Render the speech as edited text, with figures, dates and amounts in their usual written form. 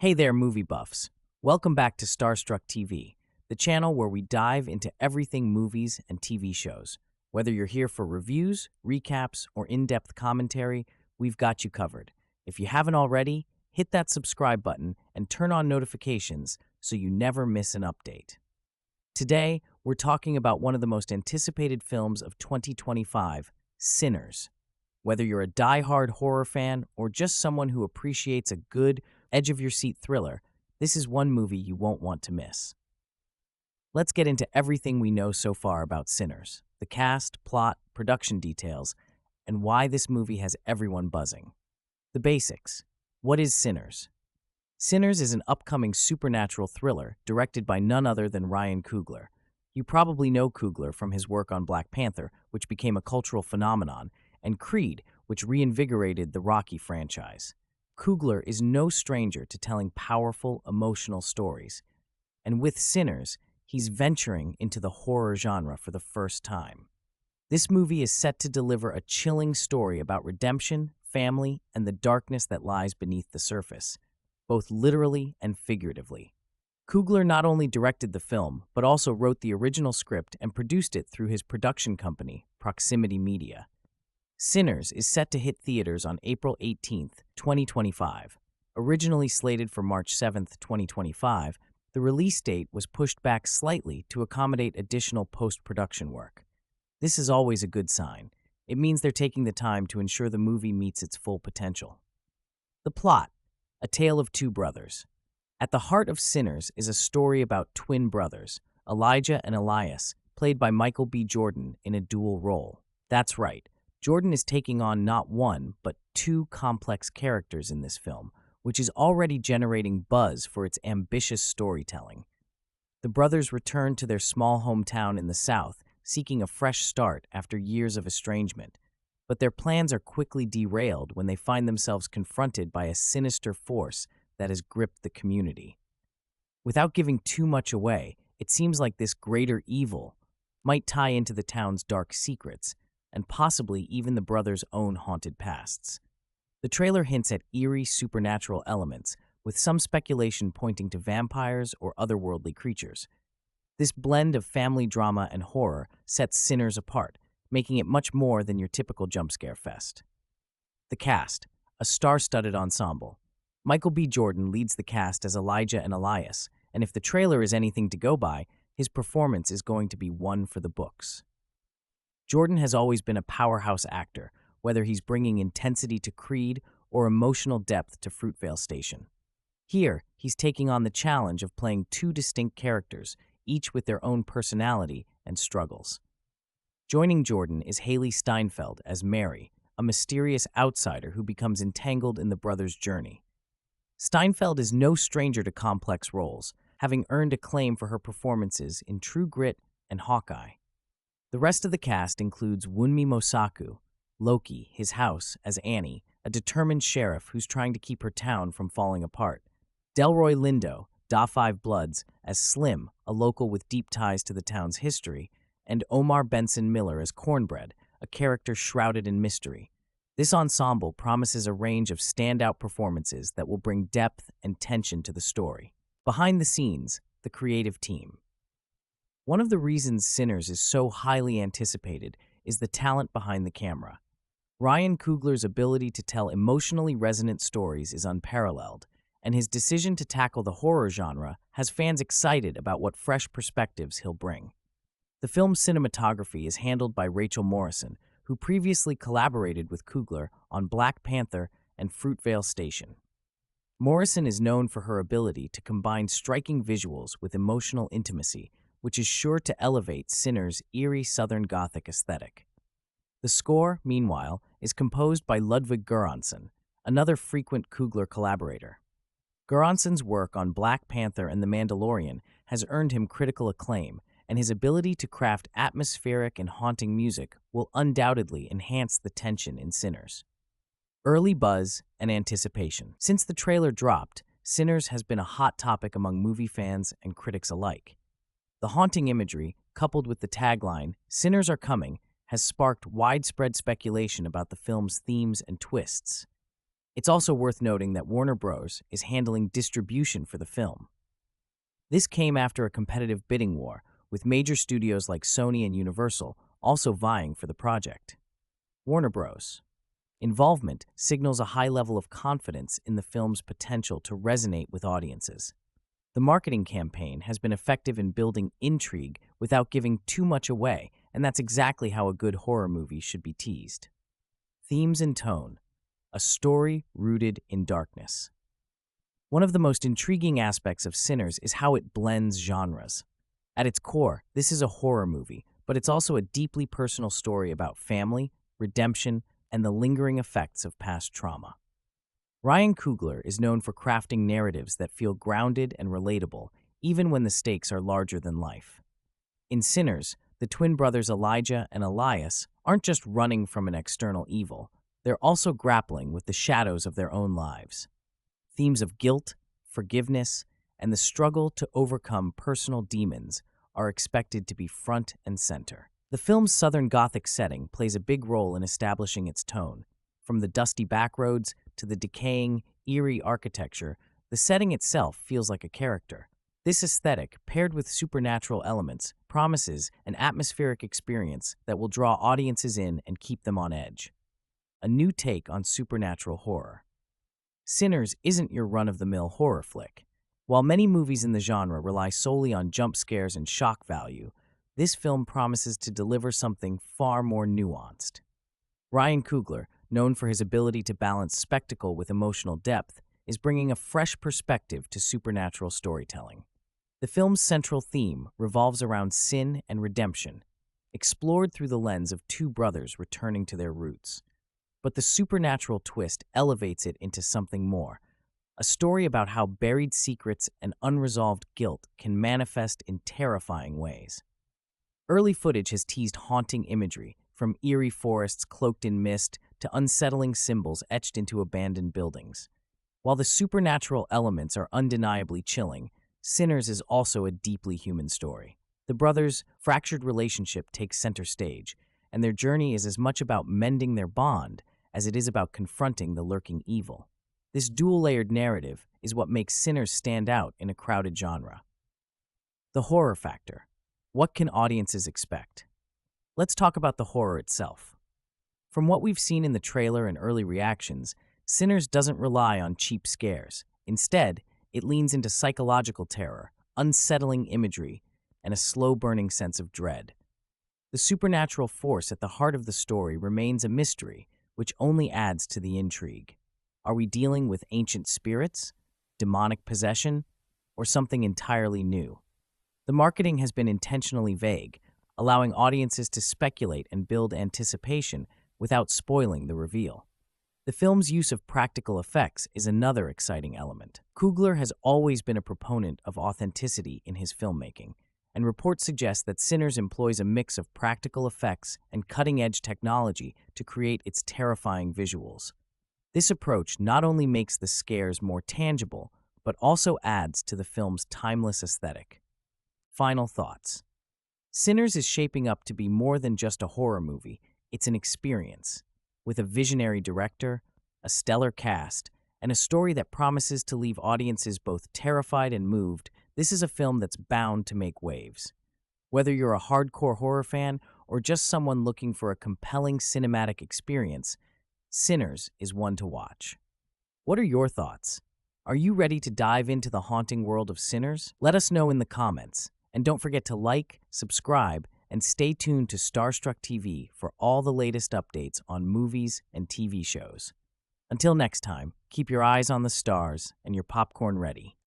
Hey there, movie buffs. Welcome back to Starstruck TV, the channel where we dive into everything movies and TV shows. Whether you're here for reviews, recaps, or in-depth commentary, we've got you covered. If you haven't already, hit that subscribe button and turn on notifications so you never miss an update. Today, we're talking about one of the most anticipated films of 2025, Sinners. Whether you're a die-hard horror fan or just someone who appreciates a good, edge-of-your-seat thriller, this is one movie you won't want to miss. Let's get into everything we know so far about Sinners, the cast, plot, production details, and why this movie has everyone buzzing. The basics. What is Sinners? Sinners is an upcoming supernatural thriller directed by none other than Ryan Coogler. You probably know Coogler from his work on Black Panther, which became a cultural phenomenon, and Creed, which reinvigorated the Rocky franchise. Coogler is no stranger to telling powerful, emotional stories. And with Sinners, he's venturing into the horror genre for the first time. This movie is set to deliver a chilling story about redemption, family, and the darkness that lies beneath the surface, both literally and figuratively. Coogler not only directed the film, but also wrote the original script and produced it through his production company, Proximity Media. Sinners is set to hit theaters on April 18, 2025. Originally slated for March 7, 2025, the release date was pushed back slightly to accommodate additional post-production work. This is always a good sign. It means they're taking the time to ensure the movie meets its full potential. The plot: a tale of two brothers. At the heart of Sinners is a story about twin brothers, Elijah and Elias, played by Michael B. Jordan in a dual role. That's right. Jordan is taking on not one, but two complex characters in this film, which is already generating buzz for its ambitious storytelling. The brothers return to their small hometown in the South, seeking a fresh start after years of estrangement. But their plans are quickly derailed when they find themselves confronted by a sinister force that has gripped the community. Without giving too much away, it seems like this greater evil might tie into the town's dark secrets, and possibly even the brothers' own haunted pasts. The trailer hints at eerie supernatural elements, with some speculation pointing to vampires or otherworldly creatures. This blend of family drama and horror sets Sinners apart, making it much more than your typical jump-scare fest. The cast: a star-studded ensemble. Michael B. Jordan leads the cast as Elijah and Elias, and if the trailer is anything to go by, his performance is going to be one for the books. Jordan has always been a powerhouse actor, whether he's bringing intensity to Creed or emotional depth to Fruitvale Station. Here, he's taking on the challenge of playing two distinct characters, each with their own personality and struggles. Joining Jordan is Haley Steinfeld as Mary, a mysterious outsider who becomes entangled in the brothers' journey. Steinfeld is no stranger to complex roles, having earned acclaim for her performances in True Grit and Hawkeye. The rest of the cast includes Wunmi Mosaku, Loki, his house, as Annie, a determined sheriff who's trying to keep her town from falling apart. Delroy Lindo, Da Five Bloods, as Slim, a local with deep ties to the town's history, and Omar Benson Miller as Cornbread, a character shrouded in mystery. This ensemble promises a range of standout performances that will bring depth and tension to the story. Behind the scenes, the creative team. One of the reasons Sinners is so highly anticipated is the talent behind the camera. Ryan Coogler's ability to tell emotionally resonant stories is unparalleled, and his decision to tackle the horror genre has fans excited about what fresh perspectives he'll bring. The film's cinematography is handled by Rachel Morrison, who previously collaborated with Coogler on Black Panther and Fruitvale Station. Morrison is known for her ability to combine striking visuals with emotional intimacy, which is sure to elevate Sinners' eerie Southern Gothic aesthetic. The score, meanwhile, is composed by Ludwig Göransson, another frequent Coogler collaborator. Göransson's work on Black Panther and The Mandalorian has earned him critical acclaim, and his ability to craft atmospheric and haunting music will undoubtedly enhance the tension in Sinners. Early buzz and anticipation. Since the trailer dropped, Sinners has been a hot topic among movie fans and critics alike. The haunting imagery, coupled with the tagline, "Sinners are coming," has sparked widespread speculation about the film's themes and twists. It's also worth noting that Warner Bros. Is handling distribution for the film. This came after a competitive bidding war, with major studios like Sony and Universal also vying for the project. Warner Bros. Involvement signals a high level of confidence in the film's potential to resonate with audiences. The marketing campaign has been effective in building intrigue without giving too much away, and that's exactly how a good horror movie should be teased. Themes and tone. A story rooted in darkness. One of the most intriguing aspects of Sinners is how it blends genres. At its core, this is a horror movie, but it's also a deeply personal story about family, redemption, and the lingering effects of past trauma. Ryan Coogler is known for crafting narratives that feel grounded and relatable, even when the stakes are larger than life. In Sinners, the twin brothers Elijah and Elias aren't just running from an external evil, they're also grappling with the shadows of their own lives. Themes of guilt, forgiveness, and the struggle to overcome personal demons are expected to be front and center. The film's Southern Gothic setting plays a big role in establishing its tone. From the dusty backroads to the decaying, eerie architecture, the setting itself feels like a character. This aesthetic, paired with supernatural elements, promises an atmospheric experience that will draw audiences in and keep them on edge. A new take on supernatural horror. Sinners isn't your run-of-the-mill horror flick. While many movies in the genre rely solely on jump scares and shock value, this film promises to deliver something far more nuanced. Ryan Coogler, known for his ability to balance spectacle with emotional depth, is bringing a fresh perspective to supernatural storytelling. The film's central theme revolves around sin and redemption, explored through the lens of two brothers returning to their roots. But the supernatural twist elevates it into something more, a story about how buried secrets and unresolved guilt can manifest in terrifying ways. Early footage has teased haunting imagery, from eerie forests cloaked in mist to unsettling symbols etched into abandoned buildings. While the supernatural elements are undeniably chilling, Sinners is also a deeply human story. The brothers' fractured relationship takes center stage, and their journey is as much about mending their bond as it is about confronting the lurking evil. This dual-layered narrative is what makes Sinners stand out in a crowded genre. The horror factor. What can audiences expect? Let's talk about the horror itself. From what we've seen in the trailer and early reactions, Sinners doesn't rely on cheap scares. Instead, it leans into psychological terror, unsettling imagery, and a slow-burning sense of dread. The supernatural force at the heart of the story remains a mystery, which only adds to the intrigue. Are we dealing with ancient spirits, demonic possession, or something entirely new? The marketing has been intentionally vague, allowing audiences to speculate and build anticipation without spoiling the reveal. The film's use of practical effects is another exciting element. Coogler has always been a proponent of authenticity in his filmmaking, and reports suggest that Sinners employs a mix of practical effects and cutting-edge technology to create its terrifying visuals. This approach not only makes the scares more tangible, but also adds to the film's timeless aesthetic. Final thoughts. Sinners is shaping up to be more than just a horror movie, it's an experience. With a visionary director, a stellar cast, and a story that promises to leave audiences both terrified and moved, this is a film that's bound to make waves. Whether you're a hardcore horror fan or just someone looking for a compelling cinematic experience, Sinners is one to watch. What are your thoughts? Are you ready to dive into the haunting world of Sinners? Let us know in the comments. And don't forget to like, subscribe, and stay tuned to Starstruck TV for all the latest updates on movies and TV shows. Until next time, keep your eyes on the stars and your popcorn ready.